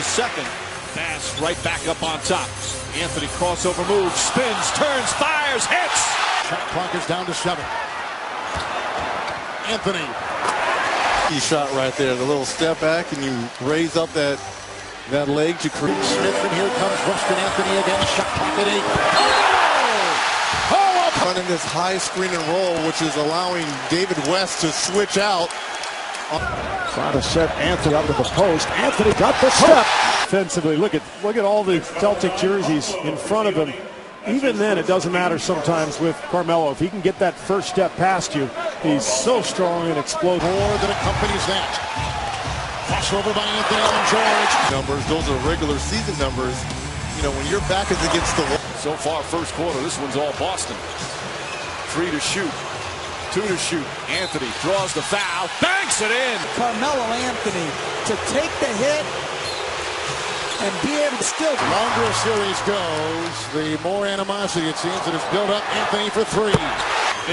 his second. Pass right back up on top. Anthony crossover move, spins, turns, fires, hits. Shot clock is down to 7. Anthony. He shot right there, the little step back, and you raise up that leg to create. Smith, and here comes Weston Anthony again. Shot clock at 8. Running this high screen and roll, which is allowing David West to switch out. Trying to set Anthony up to the post. Anthony got the step. Defensively, look at all the Celtic jerseys in front of him. Even then, it doesn't matter sometimes with Carmelo. If he can get that first step past you, he's so strong and explosive. More that accompanies that. Crossover by Anthony and George. Numbers, those are regular season numbers. You know, when your back is against the wall. So far, first quarter, this one's all Boston. 3 to shoot, 2 to shoot. Anthony draws the foul, banks it in. Carmelo Anthony to take the hit and be able to still. The longer a series goes, the more animosity it seems that is built up. Anthony for 3.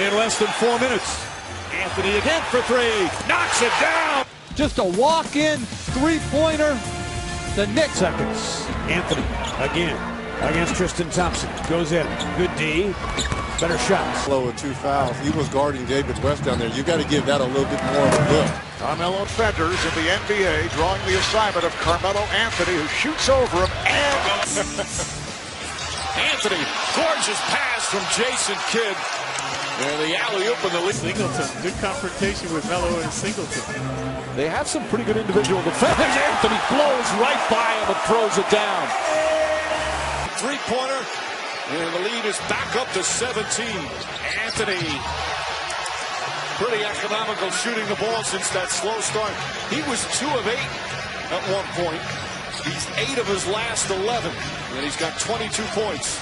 In less than 4 minutes. Anthony again for 3. Knocks it down. Just a walk-in three-pointer. The Knicks. Seconds. Anthony again against Tristan Thompson. Goes in. Good D. Better shots. Slow with 2 fouls. He was guarding David West down there. You got to give that a little bit more of a look. Carmelo defenders in the NBA drawing the assignment of Carmelo Anthony, who shoots over him, and Anthony, gorgeous pass from Jason Kidd. And the alley-oop in the lead. Singleton, good confrontation with Melo and Singleton. They have some pretty good individual defense. Anthony blows right by him and throws it down. Three-pointer, and the lead is back up to 17. Anthony, pretty economical shooting the ball since that slow start. He was 2 of 8 at one point. He's 8 of his last 11, and he's got 22 points.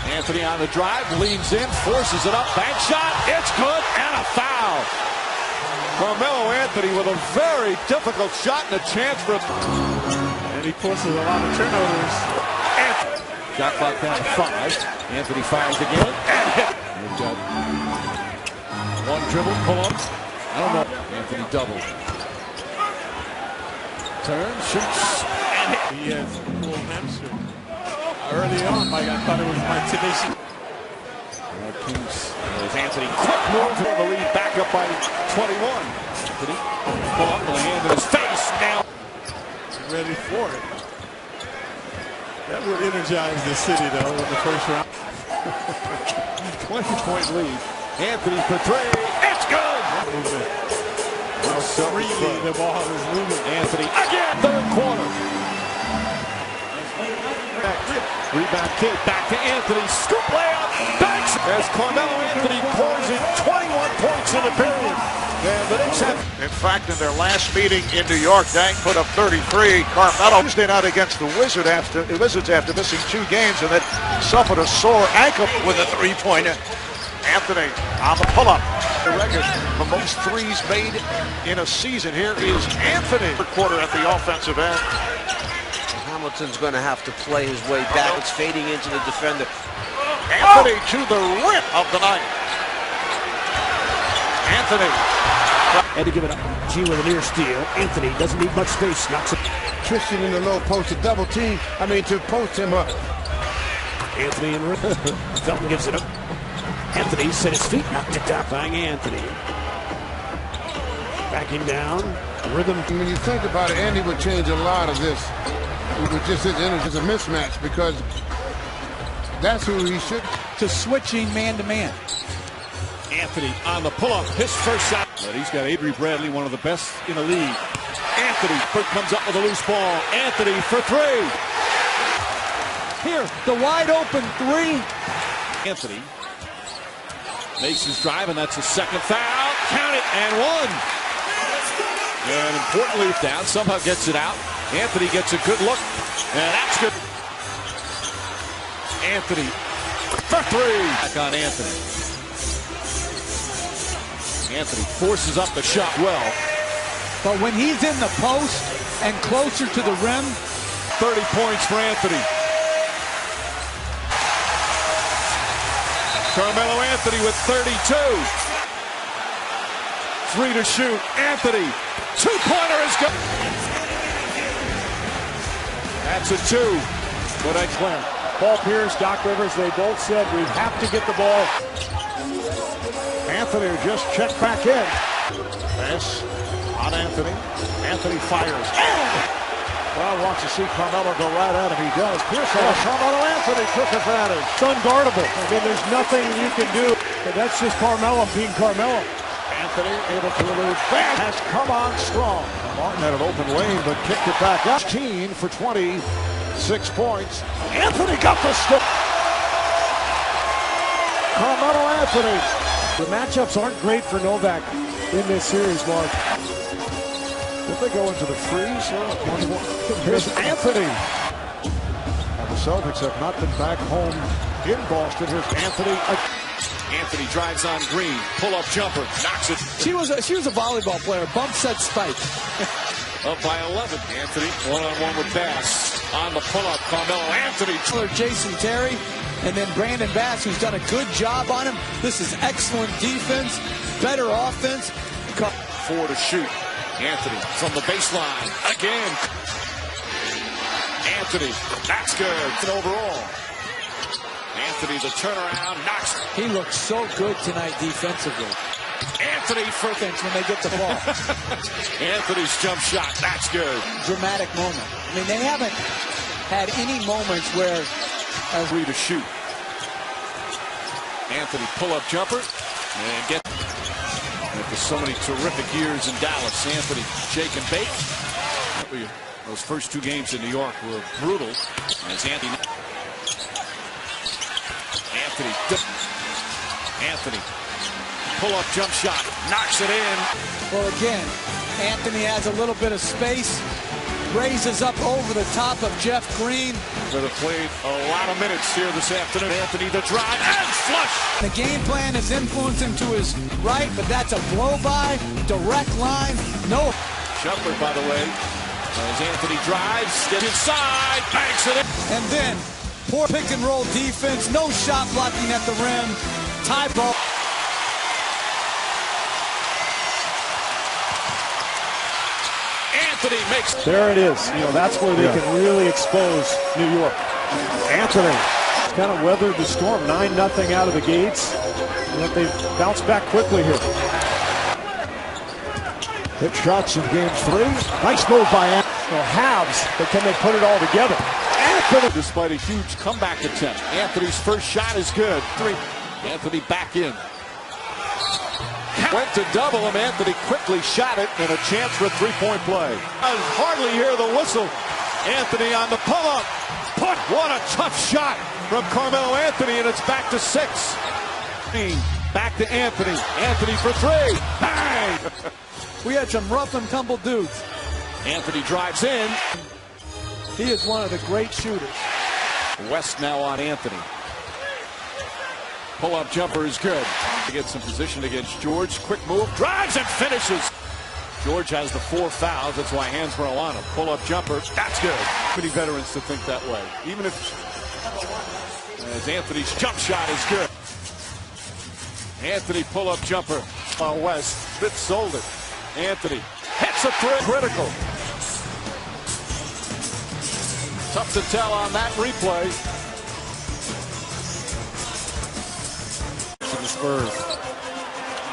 Anthony on the drive, leans in, forces it up, bank shot, it's good, and a foul. Carmelo Anthony with a very difficult shot and a chance for it. And he forces a lot of turnovers. Shot clock down to 5. Anthony fires again, and hit. We've got one dribble, pull up. I don't know. Anthony double. Turn, shoots, and hit. He has a full hamstring. Early on, Mike, I thought it was my Tennessee. There's Anthony. Quick move for the lead, back up by 21. Anthony pull up with a hand in his face now. Ready for it. That would energize the city, though, in the first round. 20-point lead. Anthony for 3. It's good. Really, the ball is moving. Anthony again. Third quarter. Rebound Kidd, back to Anthony, scoop layup, banks as Carmelo Anthony pours in 21 points in the period. And the Knicks have. in fact, in their last meeting in New York, Dang put up 33. Carmelo Tuesday night against the Wizards after missing 2 games and then suffered a sore ankle with a 3-pointer. Anthony on the pull-up. The record for most threes made in a season. Here is Anthony. Third quarter at the offensive end. Hamilton's going to have to play his way back. It's fading into the defender. Anthony to the rim of the night. Anthony. Had to give it up. G with a near steal. Anthony doesn't need much space. Knocks it. Tristan in the low post to double team. To post him up. Anthony and Felton gives it up. Anthony set his feet. Knocked it down. Bang Anthony. Backing down. Rhythm. When you think about it, Andy would change a lot of this. It was just his energy is a mismatch because that's who he should. To switching man-to-man. Anthony on the pull-up, his first shot. But he's got Avery Bradley, one of the best in the league. Anthony comes up with a loose ball. Anthony for 3. Here, the wide-open 3. Anthony makes his drive, and that's his second foul. Count it, and 1. And importantly, down, somehow gets it out. Anthony gets a good look, and that's good. Anthony for 3. Back on Anthony. Anthony forces up the shot well. But when he's in the post and closer to the rim. 30 points for Anthony. Carmelo Anthony with 32. 3 to shoot. Anthony, two-pointer is good. That's a 2. But I claim, Paul Pierce, Doc Rivers, they both said we have to get the ball. Anthony just checked back in. Pass on Anthony. Anthony fires. Well, wants to see Carmelo go right at him. He does. Pierce on Carmelo Anthony took advantage. It's unguardable. I mean, there's nothing you can do. But that's just Carmelo being Carmelo. Anthony able to elude. Has come on strong. Martin had an open lane, but kicked it back up. 15 for 26 points. Anthony got the stop. Carmelo Anthony. The matchups aren't great for Novak in this series, Mark. If they go into the freeze, here's Anthony. And the Celtics have not been back home in Boston. Here's Anthony. Anthony drives on Green. Pull-up jumper. Knocks it. She was a volleyball player. Bump set spike. Up by 11. Anthony one-on-one with Bass. On the pull-up, Carmelo Anthony. Jason Terry, and then Brandon Bass, who's done a good job on him. This is excellent defense, better offense. 4 to shoot. Anthony from the baseline. Again. Anthony. That's good. And overall. Anthony, the turnaround, knocks. He looks so good tonight defensively. Anthony for when they get the ball. Anthony's jump shot, that's good. Dramatic moment. I mean, they haven't had any moments where... 3 to shoot. Anthony, pull-up jumper. And get... After so many terrific years in Dallas, Anthony, shake and bake. Those first 2 games in New York were brutal. As Anthony... Anthony, pull-up jump shot, knocks it in. Well, again, Anthony has a little bit of space, raises up over the top of Jeff Green. That have played a lot of minutes here this afternoon. Anthony, the drive, and flush. The game plan has influenced him to his right, but that's a blow-by, direct line, no. Shuttler, by the way, as Anthony drives, gets inside, banks it in. And then, poor pick-and-roll defense, no shot blocking at the rim, tie ball. Anthony makes... There it is. You know, that's where they can really expose New York. Anthony kind of weathered the storm. 9-0 out of the gates. But they've bounced back quickly here. Hit shots in game 3. Nice move by Anthony. Well, halves, but can they put it all together? Anthony, despite a huge comeback attempt. Anthony's first shot is good. 3. Anthony back in. Went to double him. Anthony quickly shot it, and a chance for a 3-point play. I hardly hear the whistle. Anthony on the pull-up. What a tough shot from Carmelo Anthony, and it's back to 6. Back to Anthony. Anthony for 3. Bang! We had some rough and tumble dudes. Anthony drives in. He is one of the great shooters. West now on Anthony. Pull-up jumper is good. To get some position against George. Quick move, drives and finishes. George has the 4 fouls. That's why hands were on him. Pull-up jumper, that's good. Many veterans to think that way. Even if, as Anthony's jump shot is good. Anthony pull-up jumper on West. Fitz sold it. Anthony hits a 3. Critical. Tough to tell on that replay. The Spurs.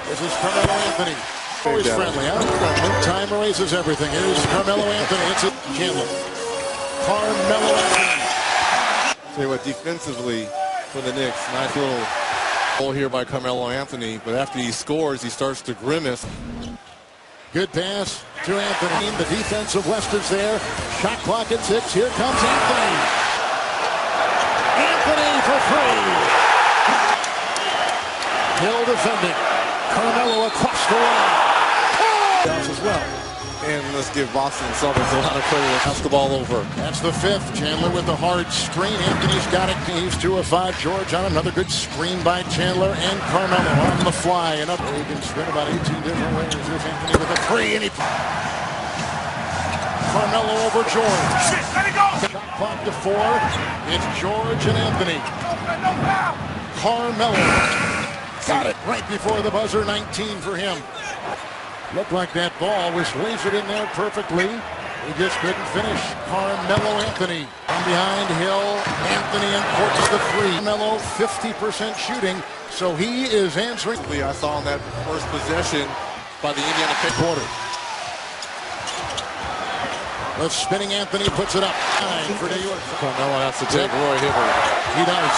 This is Carmelo Anthony. Always friendly, huh? Time erases everything. Here's Carmelo Anthony. It's a Chandler. Carmelo Anthony. Tell you what, defensively for the Knicks, nice little goal here by Carmelo Anthony. But after he scores, he starts to grimace. Good pass to Anthony. The defense of West is there. Shot clock at 6. Here comes Anthony. Anthony for 3. Hill defending. Carmelo across the line. As well. And let's give Boston Celtics a lot of credit. Pass the ball over. That's the 5th. Chandler with the hard screen. Anthony's got it. He's 2 of 5. George on another good screen by Chandler and Carmelo on the fly. And up. He can spin about 18 different ways. Here's Anthony with a 3. And he... Carmelo over George. Let it go. Shot clock to 4. It's George and Anthony. Carmelo. Got it right before the buzzer. 19 for him. Looked like that ball was lasered in there perfectly. He just couldn't finish. Carmelo Anthony from behind Hill. Anthony uncorks the three. Carmelo 50% shooting, so he is answering. I saw on that first possession by the Indiana quarter. The spinning Anthony puts it up. 9 for New York. Carmelo has to take Roy Hibbert. He does.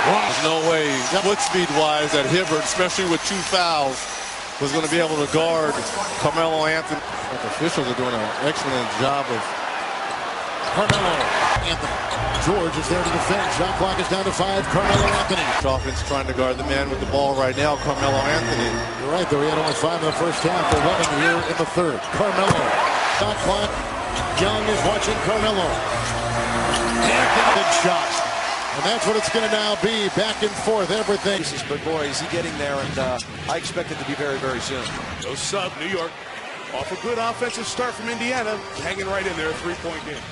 There's no way foot speed wise that Hibbert, especially with 2 fouls, was going to be able to guard Carmelo Anthony. The officials are doing an excellent job of Carmelo Anthony. George is there to defend. Shot clock is down to 5. Carmelo Anthony. offense trying to guard the man with the ball right now, Carmelo Anthony. You're right, though. He had only 5 in the first half. 11 here in the third. Carmelo. Shot clock. Young is watching Carmelo. Anthony shot. And that's what it's going to now be. Back and forth, everything. But boy, is he getting there, and I expect it to be very, very soon. No sub, New York. Off a good offensive start from Indiana. Hanging right in there, a 3-point game.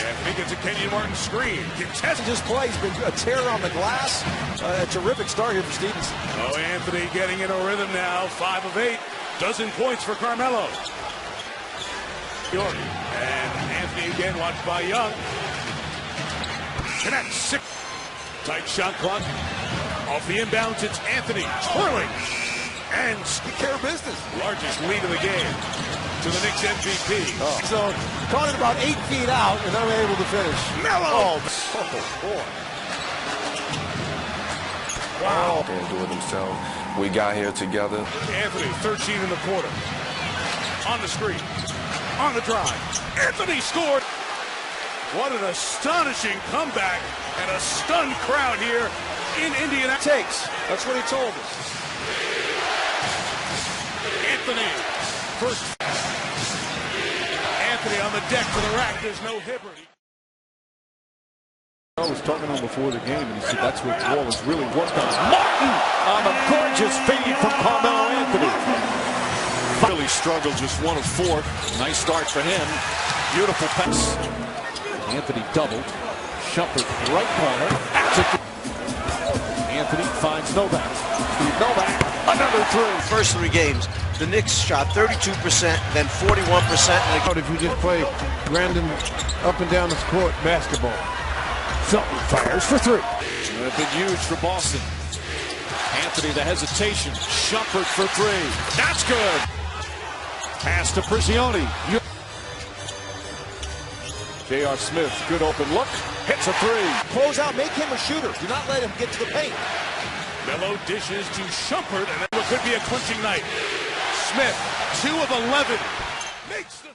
Anthony gets a Kenyon Martin screen. Contested His play has been a terror on the glass. A terrific start here for Stevenson. Oh, Anthony getting in a rhythm now. 5 of 8. Dozen points for Carmelo. York. And Anthony again watched by Young. Connects. 6. Tight shot clock. Off the inbounds, it's Anthony twirling. And take care of business. Largest lead of the game to the Knicks MVP. So caught it about 8 feet out and unable to finish. Melo! Boy. Wow. They do it themselves. We got here together. Anthony, 13 in the quarter. On the screen. On the drive. Anthony scored. What an astonishing comeback and a stunned crowd here in Indiana. Takes. That's what he told us. Anthony, first. Anthony on the deck for the rack. There's no Hibbert. I was talking to him before the game, and he said that's what Wall has really worked on. Martin on the gorgeous feed from Carmelo Anthony. Really struggled, just 1 of 4. Nice start for him. Beautiful pass. Anthony doubled. Shumpert, right corner. Anthony finds Novak. Novak, another 3. First 3 games, the Knicks shot 32%, then 41%. If you just play random up and down the court basketball. Felton fires for 3. Would have been huge for Boston. Anthony, the hesitation. Shumpert for 3. That's good. Pass to Prigioni. J.R. Smith, good open look. Hits a 3. Close out, make him a shooter. Do not let him get to the paint. Melo dishes to Shumpert, and it could be a clinching night. Smith, 2 of 11. Makes the